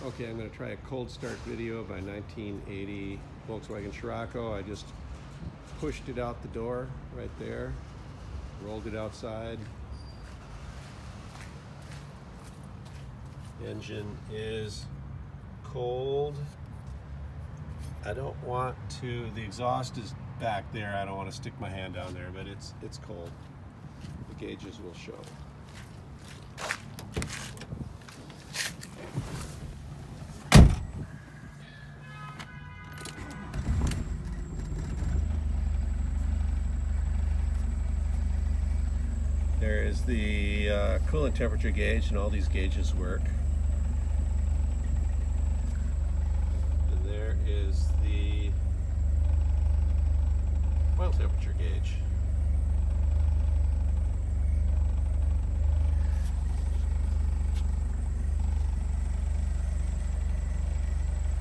Okay, I'm going to try a cold start video of my 1980 Volkswagen Scirocco. I just pushed it out the door right there, rolled it outside. The engine is cold. I don't want to, the exhaust is back there. I don't want to stick my hand down there, but it's cold. The gauges will show. There is the coolant temperature gauge, and all these gauges work. And there is the oil temperature gauge.